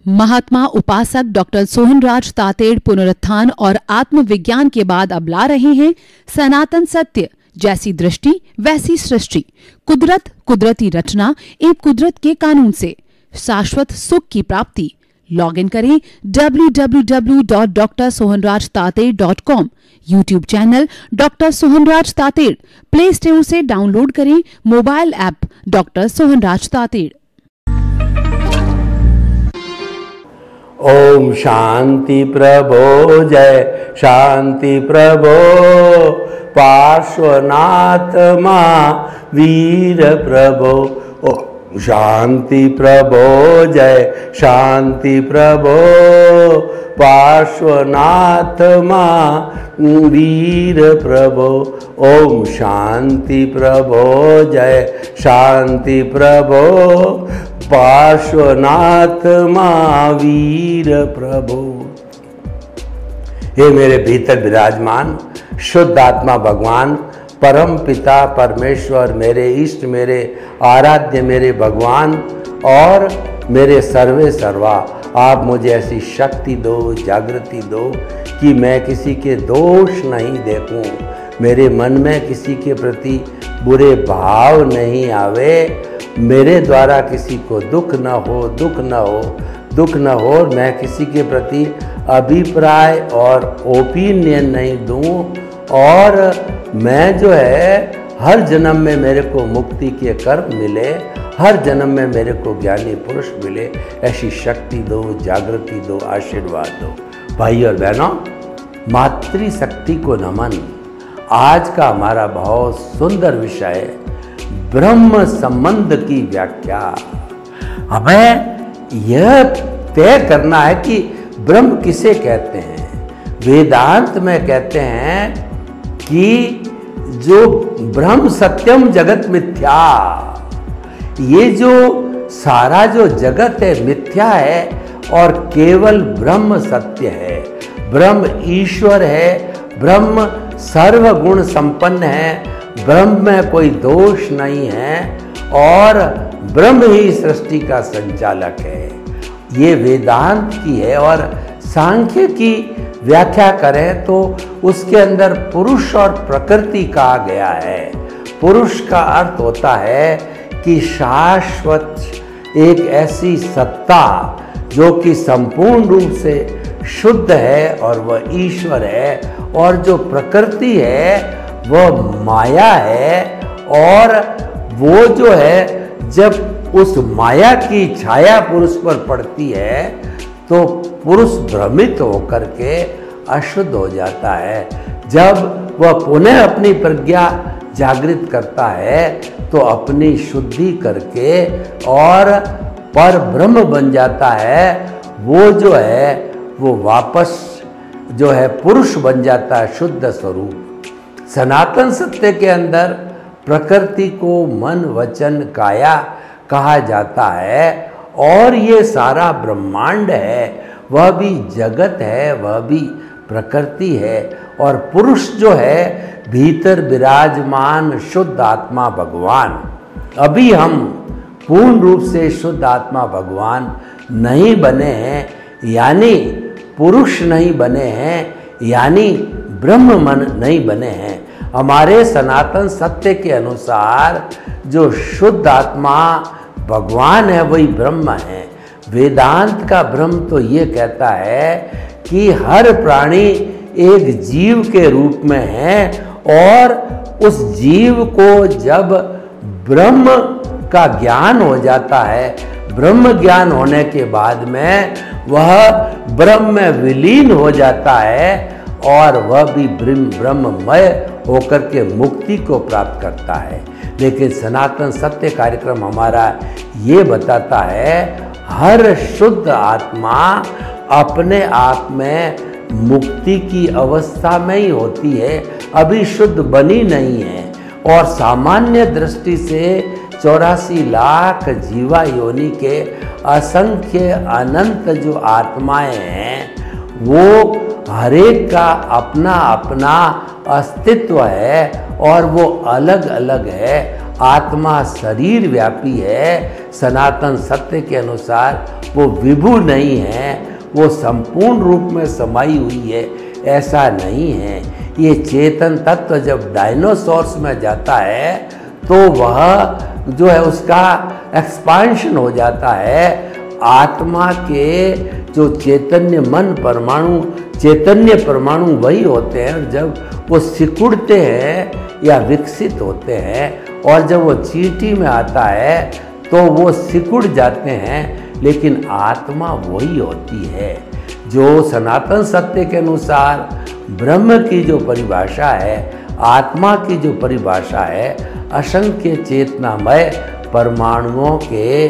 महात्मा उपासक डॉक्टर सोहनराज तातेड़ पुनरुत्थान और आत्मविज्ञान के बाद अब ला रहे हैं सनातन सत्य, जैसी दृष्टि वैसी सृष्टि, कुदरत, कुदरती रचना एवं कुदरत के कानून से शाश्वत सुख की प्राप्ति। लॉगिन करें www.drsohanrajtated.com, YouTube channel doctor Sohanraj Tated, play store से डाउनलोड करें mobile app doctor Sohanraj Tated. ओम शांति प्रभो, जय शांति प्रभो, पार्श्वनाथ महावीर प्रभो। ओम शांति प्रभो, जय शांति प्रभो, पार्श्वनाथ महावीर प्रभो। ओम शांति प्रभो, जय शांति प्रभो, पार्श्वनाथ महावीर प्रभु। हे मेरे भीतर विराजमान शुद्ध आत्मा भगवान, परम पिता परमेश्वर, मेरे इष्ट, मेरे आराध्य, मेरे भगवान और मेरे सर्वे सर्वा, आप मुझे ऐसी शक्ति दो, जागृति दो कि मैं किसी के दोष नहीं देखूं, मेरे मन में किसी के प्रति बुरे भाव नहीं आवे, मेरे द्वारा किसी को दुख न हो, दुख न हो, दुख न हो, मैं किसी के प्रति अभिप्राय और ओपिनियन नहीं दूं, और मैं जो है हर जन्म में मेरे को मुक्ति के कर्म मिले, हर जन्म में मेरे को ज्ञानी पुरुष मिले, ऐसी शक्ति दो, जागृति दो, आशीर्वाद दो। भाई और बहनों, मातृशक्ति को नमन। आज का हमारा बहुत सुंदर विषय है ब्रह्म संबंध की व्याख्या। हमें यह तय करना है कि ब्रह्म किसे कहते हैं। वेदांत में कहते हैं कि जो ब्रह्म सत्यम जगत मिथ्या, ये जो सारा जो जगत है मिथ्या है और केवल ब्रह्म सत्य है। ब्रह्म ईश्वर है, ब्रह्म सर्वगुण संपन्न है, ब्रह्म में कोई दोष नहीं है और ब्रह्म ही सृष्टि का संचालक है। ये वेदांत की है। और सांख्य की व्याख्या करें तो उसके अंदर पुरुष और प्रकृति कहा गया है। पुरुष का अर्थ होता है कि शाश्वत एक ऐसी सत्ता जो कि संपूर्ण रूप से शुद्ध है और वह ईश्वर है, और जो प्रकृति है वह माया है, और वो जो है जब उस माया की छाया पुरुष पर पड़ती है तो पुरुष भ्रमित होकर के अशुद्ध हो जाता है। जब वह पुनः अपनी प्रज्ञा जागृत करता है तो अपनी शुद्धि करके और पर ब्रह्म बन जाता है। वो जो है वो वापस जो है पुरुष बन जाता है, शुद्ध स्वरूप। सनातन सत्य के अंदर प्रकृति को मन वचन काया कहा जाता है, और ये सारा ब्रह्मांड है, वह भी जगत है, वह भी प्रकृति है, और पुरुष जो है भीतर विराजमान शुद्ध आत्मा भगवान। अभी हम पूर्ण रूप से शुद्ध आत्मा भगवान नहीं बने हैं, यानी पुरुष नहीं बने हैं, यानी ब्रह्म मन नहीं बने हैं। हमारे सनातन सत्य के अनुसार जो शुद्ध आत्मा भगवान है वही ब्रह्म है। वेदांत का ब्रह्म तो ये कहता है कि हर प्राणी एक जीव के रूप में है, और उस जीव को जब ब्रह्म का ज्ञान हो जाता है, ब्रह्म ज्ञान होने के बाद में वह ब्रह्म में विलीन हो जाता है, और वह भी ब्रह्ममय होकर के मुक्ति को प्राप्त करता है। लेकिन सनातन सत्य कार्यक्रम हमारा ये बताता है हर शुद्ध आत्मा अपने आप में मुक्ति की अवस्था में ही होती है, अभी शुद्ध बनी नहीं है। और सामान्य दृष्टि से 84 लाख जीवा योनि के असंख्य अनंत जो आत्माएं हैं, वो हरेक का अपना अपना अस्तित्व है और वो अलग अलग है। आत्मा शरीर व्यापी है, सनातन सत्य के अनुसार वो विभू नहीं है, वो संपूर्ण रूप में समाई हुई है, ऐसा नहीं है। ये चेतन तत्व जब डायनासोर्स में जाता है तो वह जो है उसका एक्सपांशन हो जाता है। आत्मा के जो चैतन्य मन परमाणु, चैतन्य परमाणु वही होते हैं जब वो सिकुड़ते हैं या विकसित होते हैं, और जब वो चींटी में आता है तो वो सिकुड़ जाते हैं, लेकिन आत्मा वही होती है। जो सनातन सत्य के अनुसार ब्रह्म की जो परिभाषा है, आत्मा की जो परिभाषा है, असंख्य चेतनामय परमाणुओं के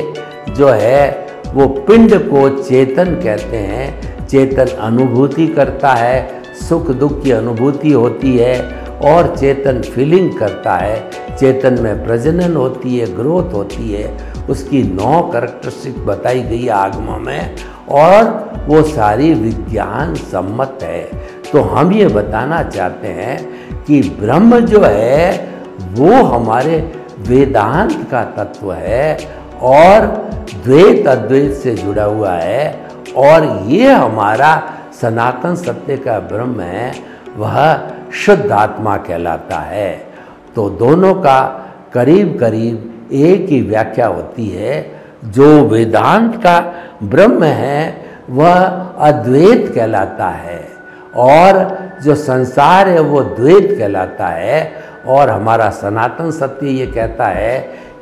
जो है वो पिंड को चेतन कहते हैं। चेतन अनुभूति करता है, सुख दुख की अनुभूति होती है, और चेतन फीलिंग करता है। चेतन में प्रजनन होती है, ग्रोथ होती है, उसकी 9 कैरेक्टरिस्टिक बताई गई है आगमों में, और वो सारी विज्ञान सम्मत है। तो हम ये बताना चाहते हैं कि ब्रह्म जो है वो हमारे वेदांत का तत्व है, और द्वैत अद्वैत से जुड़ा हुआ है, और ये हमारा सनातन सत्य का ब्रह्म है, वह शुद्ध आत्मा कहलाता है। तो दोनों का करीब करीब एक ही व्याख्या होती है। जो वेदांत का ब्रह्म है वह अद्वैत कहलाता है, और जो संसार है वो द्वैत कहलाता है। और हमारा सनातन सत्य ये कहता है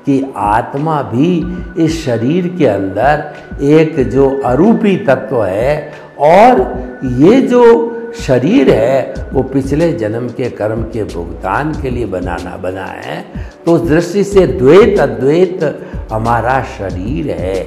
कि आत्मा भी इस शरीर के अंदर एक जो अरूपी तत्व है, और ये जो शरीर है वो पिछले जन्म के कर्म के भुगतान के लिए बना है। तो उस दृष्टि से द्वैत अद्वैत हमारा शरीर है।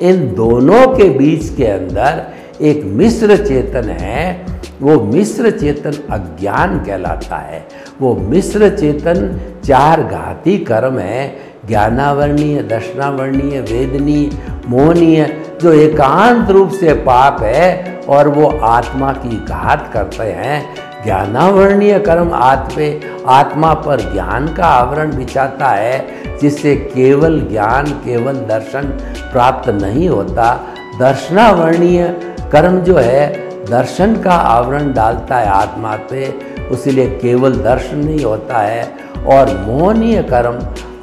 इन दोनों के बीच के अंदर एक मिश्र चेतन है, वो मिश्र चेतन अज्ञान कहलाता है। वो मिश्र चेतन 4 घाती कर्म है, ज्ञानावर्णीय, दर्शनावर्णीय, वेदनीय, मोहनीय, जो एकांत रूप से पाप है और वो आत्मा की घात करते हैं। ज्ञानावर्णीय कर्म आत्मा पर ज्ञान का आवरण बिछाता है, जिससे केवल ज्ञान, केवल दर्शन प्राप्त नहीं होता। दर्शनावर्णीय कर्म जो है दर्शन का आवरण डालता है आत्मा पे, उसीलिए केवल दर्शन नहीं होता है। और मोहनीय कर्म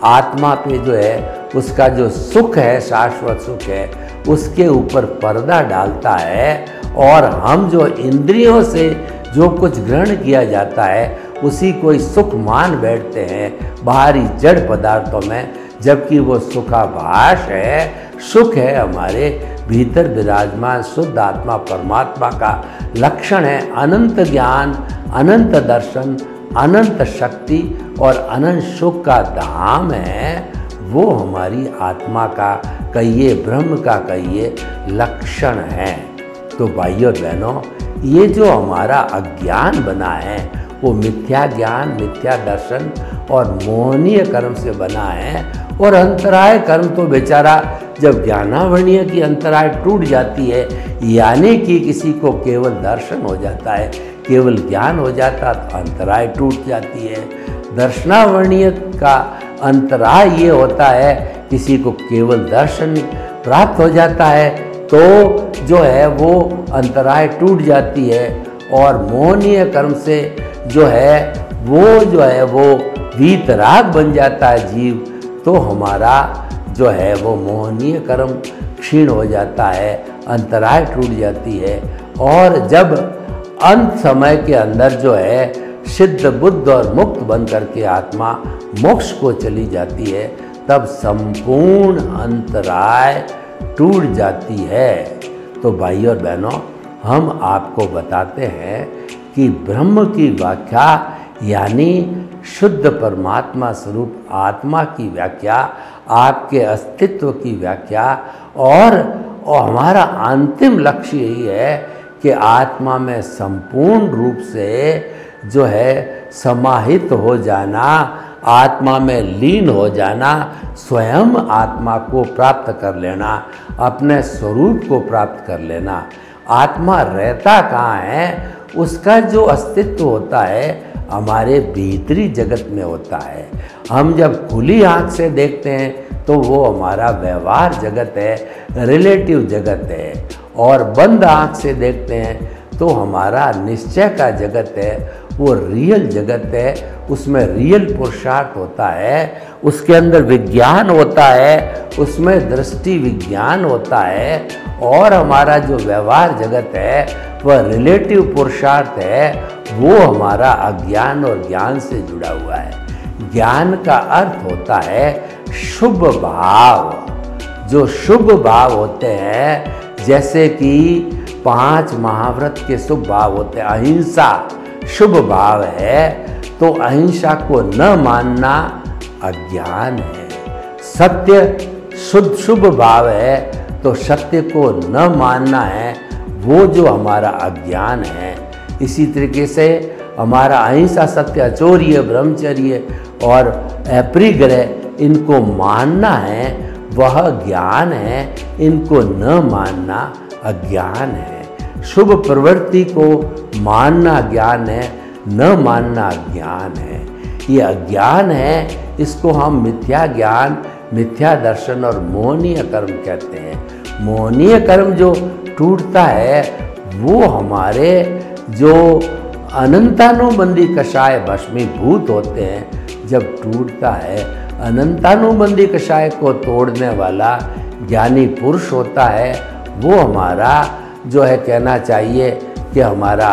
आत्मा पे जो है उसका जो सुख है, शाश्वत सुख है, उसके ऊपर पर्दा डालता है। और हम जो इंद्रियों से जो कुछ ग्रहण किया जाता है उसी को सुख मान बैठते हैं बाहरी जड़ पदार्थों में, जबकि वो सुखाभास है, सुख है हमारे भीतर विराजमान शुद्ध आत्मा परमात्मा का लक्षण है। अनंत ज्ञान, अनंत दर्शन, अनंत शक्ति और अनंत सुख का धाम है, वो हमारी आत्मा का कहिए, ब्रह्म का कहिए लक्षण है। तो भाइयों बहनों, ये जो हमारा अज्ञान बना है वो मिथ्या ज्ञान, मिथ्या दर्शन और मोहनीय कर्म से बना है। और अंतराय कर्म तो बेचारा जब ज्ञानावर्णीय की अंतराय टूट जाती है, यानी कि किसी को केवल दर्शन हो जाता है, केवल ज्ञान हो जाता है, तो अंतराय टूट जाती है। दर्शनावर्णीय का अंतराय ये होता है किसी को केवल दर्शन प्राप्त हो जाता है तो जो है वो अंतराय टूट जाती है। और मोहनीय कर्म से जो है वो वीतराग बन जाता है जीव, तो हमारा जो है वो मोहनीय कर्म क्षीण हो जाता है, अंतराय टूट जाती है। और जब अंत समय के अंदर जो है सिद्ध बुद्ध और मुक्त बन करके आत्मा मोक्ष को चली जाती है, तब संपूर्ण अंतराय टूट जाती है। तो भाई और बहनों, हम आपको बताते हैं कि ब्रह्म की व्याख्या यानी शुद्ध परमात्मा स्वरूप आत्मा की व्याख्या, आपके अस्तित्व की व्याख्या, और हमारा अंतिम लक्ष्य यही है कि आत्मा में संपूर्ण रूप से जो है समाहित हो जाना, आत्मा में लीन हो जाना, स्वयं आत्मा को प्राप्त कर लेना, अपने स्वरूप को प्राप्त कर लेना। आत्मा रहता कहाँ है? उसका जो अस्तित्व होता है हमारे भीतरी जगत में होता है। हम जब खुली आँख से देखते हैं तो वो हमारा व्यवहार जगत है, रिलेटिव जगत है। और बंद आँख से देखते हैं तो हमारा निश्चय का जगत है, वो रियल जगत है, उसमें रियल पुरुषार्थ होता है, उसके अंदर विज्ञान होता है, उसमें दृष्टि विज्ञान होता है। और हमारा जो व्यवहार जगत है वह रिलेटिव पुरुषार्थ है, वो हमारा अज्ञान और ज्ञान से जुड़ा हुआ है। ज्ञान का अर्थ होता है शुभ भाव। जो शुभ भाव होते हैं, जैसे कि 5 महाव्रत के शुभ भाव होते हैं। अहिंसा शुभ भाव है, तो अहिंसा को न मानना अज्ञान है। सत्य शुभ भाव है, तो सत्य को न मानना है, वो जो हमारा अज्ञान है। इसी तरीके से हमारा अहिंसा, सत्य, अचौर्य, ब्रह्मचर्य और अपरिग्रह, इनको मानना है, वह ज्ञान है। इनको न मानना अज्ञान है। शुभ प्रवृत्ति को मानना ज्ञान है, न मानना अज्ञान है। ये अज्ञान है, इसको हम मिथ्या ज्ञान, मिथ्या दर्शन और मोहनीय कर्म कहते हैं। मोहनीय कर्म जो टूटता है, वो हमारे जो अनंतानुबंधी कषाय भस्मीभूत होते हैं, जब टूटता है। अनंतानुबंधी कषाय को तोड़ने वाला ज्ञानी पुरुष होता है, वो हमारा जो है कहना चाहिए कि हमारा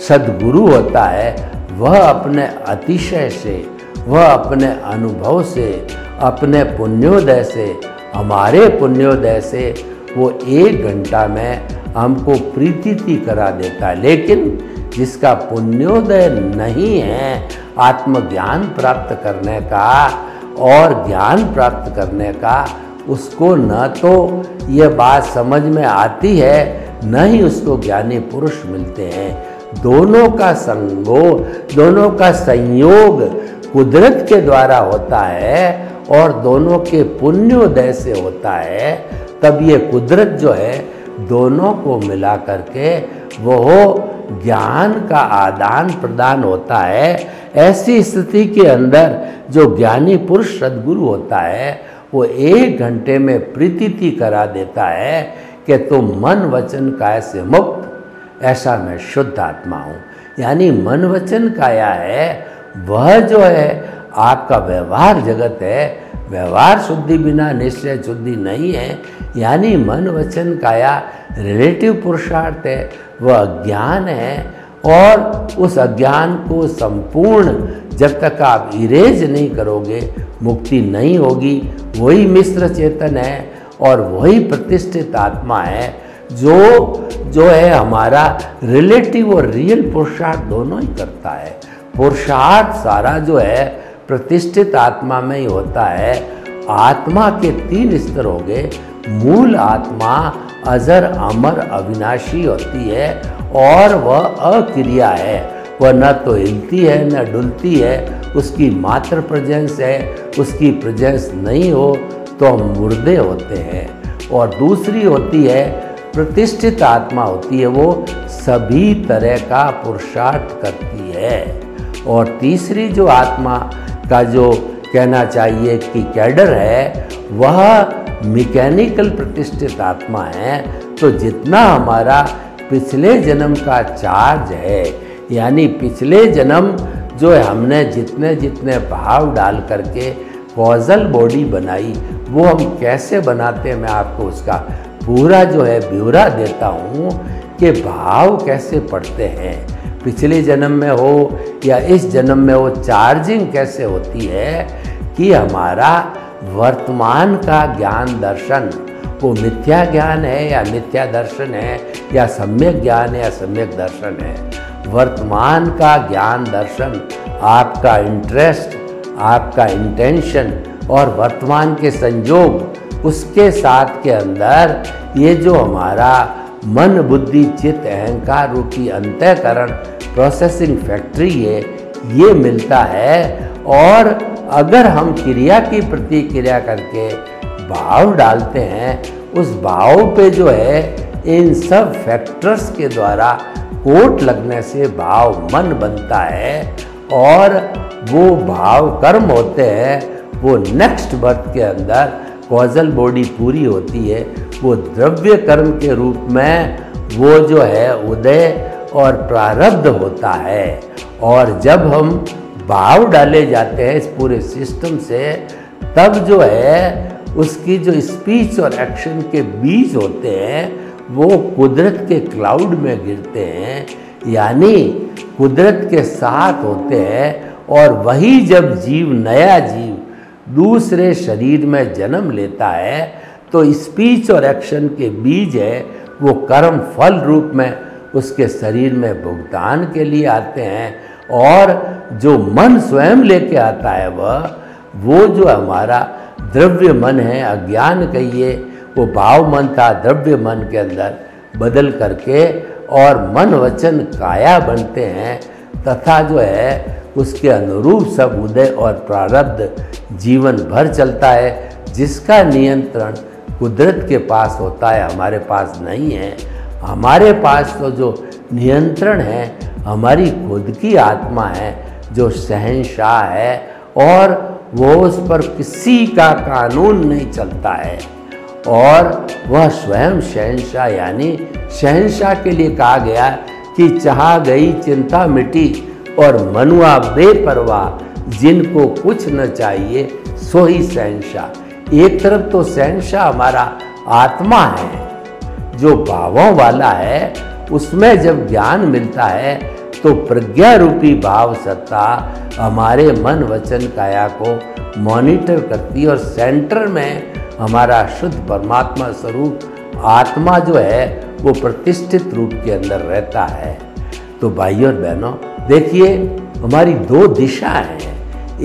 सद्गुरु होता है। वह अपने अतिशय से, वह अपने अनुभव से, अपने पुण्योदय से, हमारे पुण्योदय से वो 1 घंटा में हमको प्रीति करा देता है। लेकिन जिसका पुण्योदय नहीं है आत्मज्ञान प्राप्त करने का और ज्ञान प्राप्त करने का, उसको न तो ये बात समझ में आती है, न ही उसको ज्ञानी पुरुष मिलते हैं। दोनों का संयोग कुदरत के द्वारा होता है और दोनों के पुण्योदय से होता है। तब ये कुदरत जो है दोनों को मिला करके वो ज्ञान का आदान प्रदान होता है। ऐसी स्थिति के अंदर जो ज्ञानी पुरुष सद्गुरु होता है, वो 1 घंटे में प्रीति करा देता है कि तुम मन वचन काया से मुक्त, ऐसा मैं शुद्ध आत्मा हूँ। यानी मन वचन काया है, वह जो है आपका व्यवहार जगत है। व्यवहार शुद्धि बिना निश्चय शुद्धि नहीं है। यानी मन वचन काया रिलेटिव पुरुषार्थ है, वह अज्ञान है। और उस अज्ञान को संपूर्ण जब तक आप इरेज नहीं करोगे, मुक्ति नहीं होगी। वही मिश्र चेतन है और वही प्रतिष्ठित आत्मा है, जो है हमारा रिलेटिव और रियल पुरुषार्थ दोनों ही करता है। पुरुषार्थ सारा जो है प्रतिष्ठित आत्मा में ही होता है। आत्मा के 3 स्तर हो गए। मूल आत्मा अजर अमर अविनाशी होती है और वह अक्रिया है। वह न तो हिलती है न डुलती है। उसकी मात्र प्रेजेंस है, उसकी प्रेजेंस नहीं हो तो हम मुर्दे होते हैं। और दूसरी होती है प्रतिष्ठित आत्मा होती है, वो सभी तरह का पुरुषार्थ करती है। और तीसरी जो आत्मा का जो कहना चाहिए कि कैडर है, वह मैकेनिकल प्रतिष्ठित आत्मा है। तो जितना हमारा पिछले जन्म का चार्ज है, यानी पिछले जन्म जो है हमने जितने जितने भाव डाल करके कॉजल बॉडी बनाई, वो हम कैसे बनाते हैं, मैं आपको उसका पूरा जो है ब्यौरा देता हूँ कि भाव कैसे पड़ते हैं। पिछले जन्म में हो या इस जन्म में हो, चार्जिंग कैसे होती है कि हमारा वर्तमान का ज्ञान दर्शन वो मिथ्या ज्ञान है या मिथ्या दर्शन है, या सम्यक ज्ञान है या सम्यक दर्शन है। वर्तमान का ज्ञान दर्शन आपका इंटरेस्ट, आपका इंटेंशन और वर्तमान के संयोग, उसके साथ के अंदर ये जो हमारा मन बुद्धि चित्त अहंकार रूपी अंतःकरण प्रोसेसिंग फैक्ट्री है, ये मिलता है। और अगर हम क्रिया की प्रतिक्रिया करके भाव डालते हैं, उस भाव पे जो है इन सब फैक्टर्स के द्वारा कोट लगने से भाव मन बनता है और वो भाव कर्म होते हैं। वो नेक्स्ट बर्थ के अंदर कॉजल बॉडी पूरी होती है, वो द्रव्य कर्म के रूप में वो जो है उदय और प्रारब्ध होता है। और जब हम भाव डाले जाते हैं इस पूरे सिस्टम से, तब जो है उसकी जो स्पीच और एक्शन के बीज होते हैं वो कुदरत के क्लाउड में गिरते हैं, यानी कुदरत के साथ होते हैं। और वही जब जीव, नया जीव दूसरे शरीर में जन्म लेता है तो स्पीच और एक्शन के बीज है वो कर्म फल रूप में उसके शरीर में भुगतान के लिए आते हैं। और जो मन स्वयं लेके आता है वो जो हमारा द्रव्य मन है, अज्ञान कहिए, वो भाव मन था द्रव्य मन के अंदर बदल करके और मन वचन काया बनते हैं, तथा जो है उसके अनुरूप सब उदय और प्रारब्ध जीवन भर चलता है, जिसका नियंत्रण कुदरत के पास होता है, हमारे पास नहीं है। हमारे पास तो जो नियंत्रण है हमारी खुद की आत्मा है जो शहंशाह है, और वो उस पर किसी का कानून नहीं चलता है, और वह स्वयं शहंशाह, यानी शहंशाह के लिए कहा गया कि चाहा गई चिंता मिटी और मनुआ बेपरवाह, जिनको कुछ न चाहिए सो ही शहंशाह। एक तरफ तो शहंशाह हमारा आत्मा है जो भावों वाला है, उसमें जब ज्ञान मिलता है तो प्रज्ञा रूपी भाव सत्ता हमारे मन वचन काया को मॉनिटर करती है, और सेंटर में हमारा शुद्ध परमात्मा स्वरूप आत्मा जो है वो प्रतिष्ठित रूप के अंदर रहता है। तो भाइयों और बहनों, देखिए हमारी दो दिशा हैं।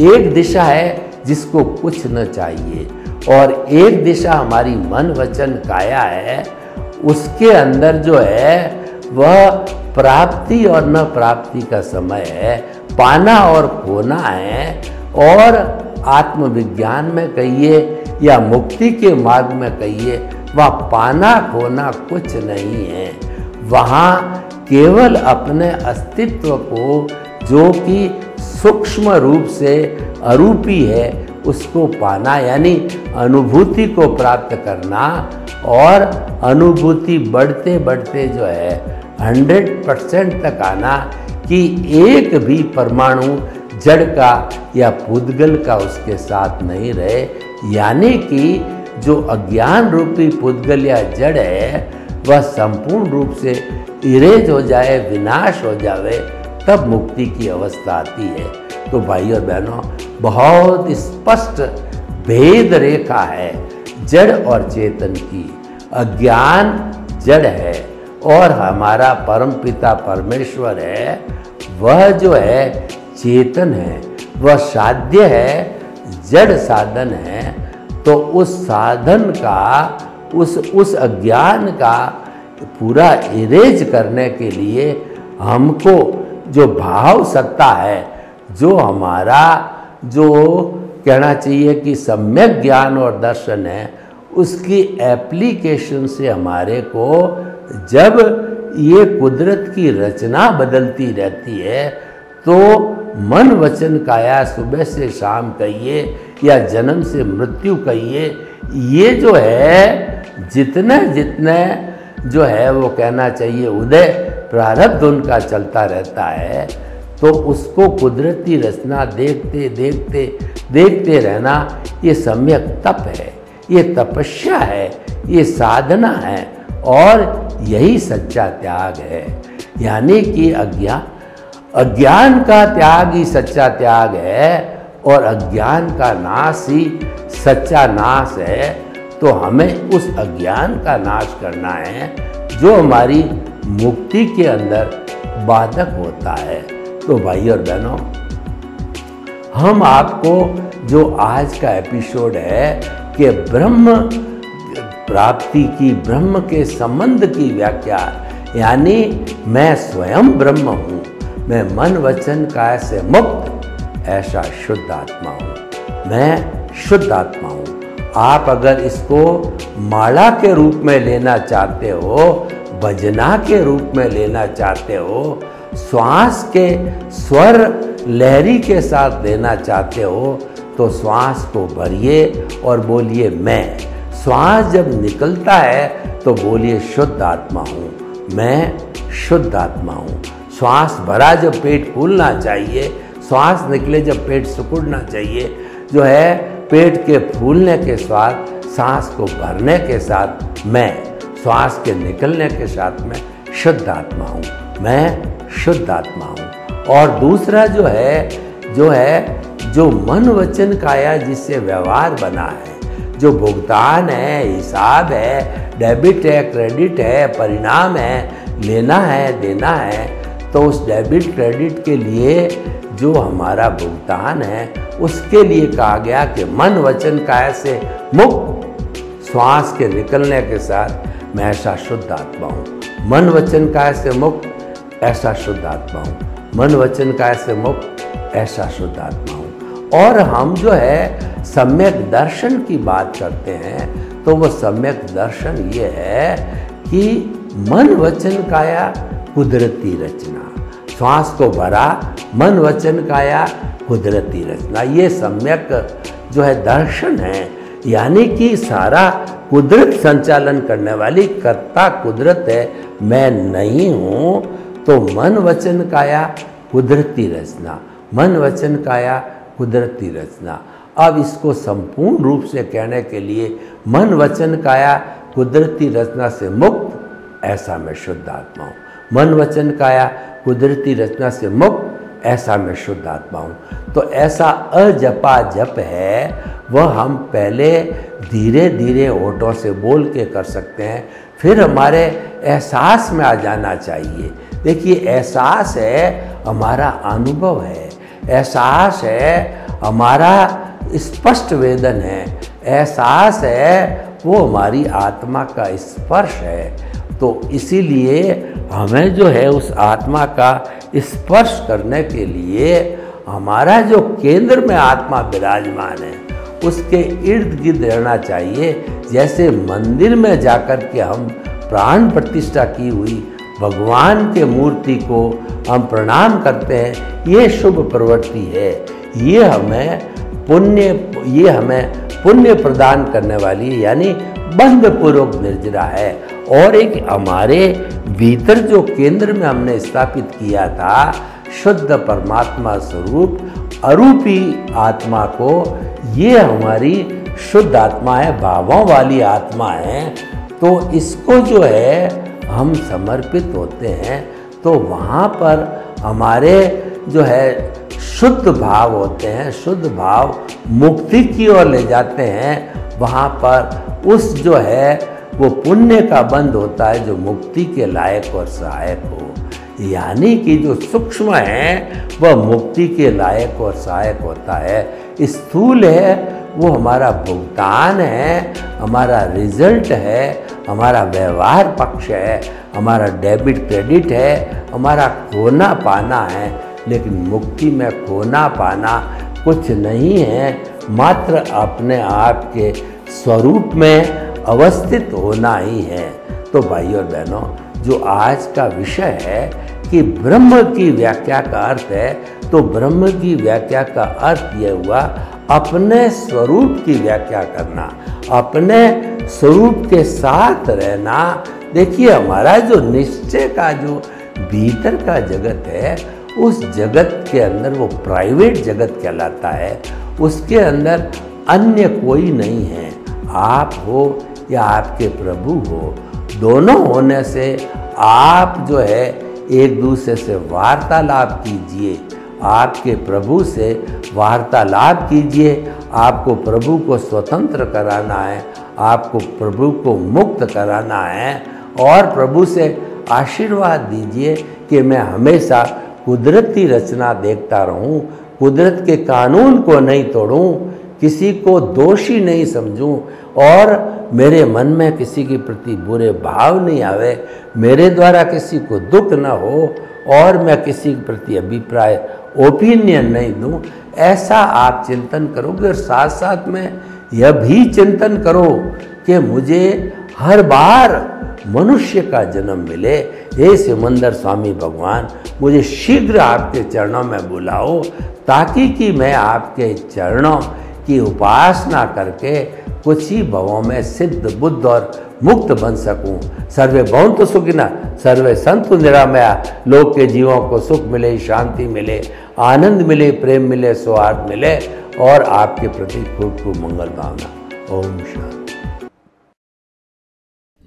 एक दिशा है जिसको कुछ न चाहिए, और एक दिशा हमारी मन वचन काया है, उसके अंदर जो है वह प्राप्ति और न प्राप्ति का समय है, पाना और खोना है। और आत्मविज्ञान में कहिए या मुक्ति के मार्ग में कहिए, वह पाना खोना कुछ नहीं है। वहाँ केवल अपने अस्तित्व को, जो कि सूक्ष्म रूप से अरूपी है, उसको पाना, यानी अनुभूति को प्राप्त करना। और अनुभूति बढ़ते बढ़ते जो है 100% तक आना कि एक भी परमाणु जड़ का या पुद्गल का उसके साथ नहीं रहे, यानी कि जो अज्ञान रूपी पुद्गल या जड़ है वह संपूर्ण रूप से इरेज हो जाए, विनाश हो जावे, तब मुक्ति की अवस्था आती है। तो भाई और बहनों, बहुत स्पष्ट भेद रेखा है जड़ और चेतन की। अज्ञान जड़ है और हमारा परमपिता परमेश्वर है, वह जो है चेतन है, वह साध्य है, जड़ साधन है। तो उस साधन का, उस अज्ञान का पूरा इरेज करने के लिए हमको जो भाव सत्ता है, जो हमारा जो कहना चाहिए कि सम्यक ज्ञान और दर्शन है, उसकी एप्लीकेशन से हमारे को जब ये कुदरत की रचना बदलती रहती है तो मन वचन काया, सुबह से शाम कहिए या जन्म से मृत्यु कहिए, ये जो है जितने जितने जो है वो कहना चाहिए उदय प्रारब्ध उनका चलता रहता है, तो उसको कुदरती रचना देखते देखते देखते रहना, ये सम्यक तप है, ये तपस्या है, ये साधना है, और यही सच्चा त्याग है। यानी कि अज्ञान का त्याग ही सच्चा त्याग है, और अज्ञान का नाश ही सच्चा नाश है। तो हमें उस अज्ञान का नाश करना है जो हमारी मुक्ति के अंदर बाधक होता है। तो भाई और बहनों, हम आपको जो आज का एपिसोड है कि ब्रह्म प्राप्ति की, ब्रह्म के संबंध की व्याख्या, यानी मैं स्वयं ब्रह्म हूँ, मैं मन वचन काया से मुक्त ऐसा शुद्ध आत्मा हूँ, मैं शुद्ध आत्मा हूँ। आप अगर इसको माला के रूप में लेना चाहते हो, भजना के रूप में लेना चाहते हो, श्वास के स्वर लहरी के साथ लेना चाहते हो, तो श्वास को भरिए और बोलिए मैं। श्वास जब निकलता है तो बोलिए शुद्ध आत्मा हूँ, मैं शुद्ध आत्मा हूँ। श्वास भरा जब पेट फूलना चाहिए, श्वास निकले जब पेट सिकुड़ना चाहिए। जो है पेट के फूलने के साथ, सांस को भरने के साथ मैं, श्वास के निकलने के साथ मैं शुद्ध आत्मा हूँ, मैं शुद्ध आत्मा हूँ। और दूसरा जो मन वचन काया जिससे व्यवहार बना है, जो भुगतान है, हिसाब है, डेबिट है, क्रेडिट है, परिणाम है, लेना है, देना है, तो उस डेबिट क्रेडिट के लिए जो हमारा भुगतान है उसके लिए कहा गया कि मन वचन काया से मुक्त, श्वास के निकलने के साथ मैं ऐसा शुद्ध आत्मा हूँ। मन वचन काया से मुक्त ऐसा शुद्ध आत्मा हूँ, मन वचन काया से मुक्त ऐसा शुद्ध आत्मा हूँ। और हम जो है सम्यक दर्शन की बात करते हैं तो वो सम्यक दर्शन ये है कि मन वचन काया कुदरती रचना, श्वास को भरा, मन वचन काया कुदरती रचना, ये सम्यक जो है दर्शन है। यानी कि सारा कुदरत संचालन करने वाली कर्ता कुदरत है, मैं नहीं हूँ। तो मन वचन काया कुदरती रचना, मन वचन काया कुदरती रचना। अब इसको संपूर्ण रूप से कहने के लिए मन वचन काया कुदरती रचना से मुक्त ऐसा मैं शुद्ध आत्मा हूँ, मन वचन काया कुदरती रचना से मुक्त ऐसा मैं शुद्ध आत्मा हूँ। तो ऐसा अजपा जप है वह हम पहले धीरे धीरे होठों से बोल के कर सकते हैं, फिर हमारे एहसास में आ जाना चाहिए। देखिए एहसास है हमारा अनुभव है, एहसास है हमारा स्पष्ट वेदन है, एहसास है वो हमारी आत्मा का स्पर्श है। तो इसीलिए हमें जो है उस आत्मा का स्पर्श करने के लिए हमारा जो केंद्र में आत्मा विराजमान है उसके इर्द गिर्द रहना चाहिए। जैसे मंदिर में जाकर के हम प्राण प्रतिष्ठा की हुई भगवान के मूर्ति को हम प्रणाम करते हैं, ये शुभ प्रवृत्ति है, ये हमें पुण्य प्रदान करने वाली यानी बंध पूर्वक निर्जरा है। और एक हमारे भीतर जो केंद्र में हमने स्थापित किया था शुद्ध परमात्मा स्वरूप अरूपी आत्मा को, ये हमारी शुद्ध आत्मा है, भावों वाली आत्मा है। तो इसको जो है हम समर्पित होते हैं तो वहाँ पर हमारे जो है शुद्ध भाव होते हैं, शुद्ध भाव मुक्ति की ओर ले जाते हैं। वहाँ पर उस जो है वो पुण्य का बंध होता है जो मुक्ति के लायक और सहायक हो। यानी कि जो सूक्ष्म है वह मुक्ति के लायक और सहायक होता है। स्थूल है वो हमारा भुगतान है, हमारा रिजल्ट है, हमारा व्यवहार पक्ष है, हमारा डेबिट क्रेडिट है, हमारा खोना पाना है। लेकिन मुक्ति में खोना पाना कुछ नहीं है, मात्र अपने आप के स्वरूप में अवस्थित होना ही है। तो भाई और बहनों, जो आज का विषय है कि ब्रह्म की व्याख्या का अर्थ है, तो ब्रह्म की व्याख्या का अर्थ यह हुआ अपने स्वरूप की व्याख्या करना, अपने स्वरूप के साथ रहना। देखिए हमारा जो निश्चय का जो भीतर का जगत है उस जगत के अंदर वो प्राइवेट जगत कहलाता है, उसके अंदर अन्य कोई नहीं है। आप हो या आपके प्रभु हो, दोनों होने से आप जो है एक दूसरे से वार्तालाप कीजिए, आपके प्रभु से वार्तालाप कीजिए। आपको प्रभु को स्वतंत्र कराना है, आपको प्रभु को मुक्त कराना है और प्रभु से आशीर्वाद दीजिए कि मैं हमेशा कुदरती रचना देखता रहूं, कुदरत के कानून को नहीं तोड़ूं, किसी को दोषी नहीं समझूं और मेरे मन में किसी के प्रति बुरे भाव नहीं आवे, मेरे द्वारा किसी को दुख न हो और मैं किसी के प्रति अभिप्राय ओपिनियन नहीं दूं। ऐसा आप चिंतन करोगे और साथ साथ में यह भी चिंतन करो कि मुझे हर बार मनुष्य का जन्म मिले। हे सिमंदर स्वामी भगवान, मुझे शीघ्र आपके चरणों में बुलाओ ताकि कि मैं आपके चरणों की उपासना करके कुछ ही भवों में सिद्ध बुद्ध और मुक्त बन सकूं। सर्वे भवन्तु सुखिनः, सर्वे सन्तु निरामया। लोक के जीवों को सुख मिले, शांति मिले, आनंद मिले, प्रेम मिले, सौहार्द मिले और आपके प्रति खूब खूब मंगल भावना। ओम शांति।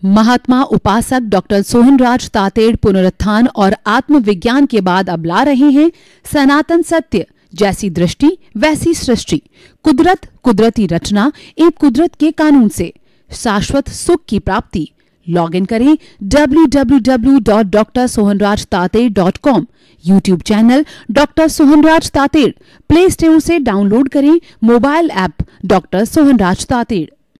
महात्मा उपासक डॉक्टर सोहनराज तातेड़ पुनरुत्थान और आत्मविज्ञान के बाद अब ला रहे हैं सनातन सत्य, जैसी दृष्टि वैसी सृष्टि, कुदरत, कुदरती रचना एवं कुदरत के कानून से शाश्वत सुख की प्राप्ति। लॉगिन करें www.drsohanrajtated.com। YouTube channel doctor Sohanraj Tated, play store से डाउनलोड करें mobile app doctor Sohanraj Tated.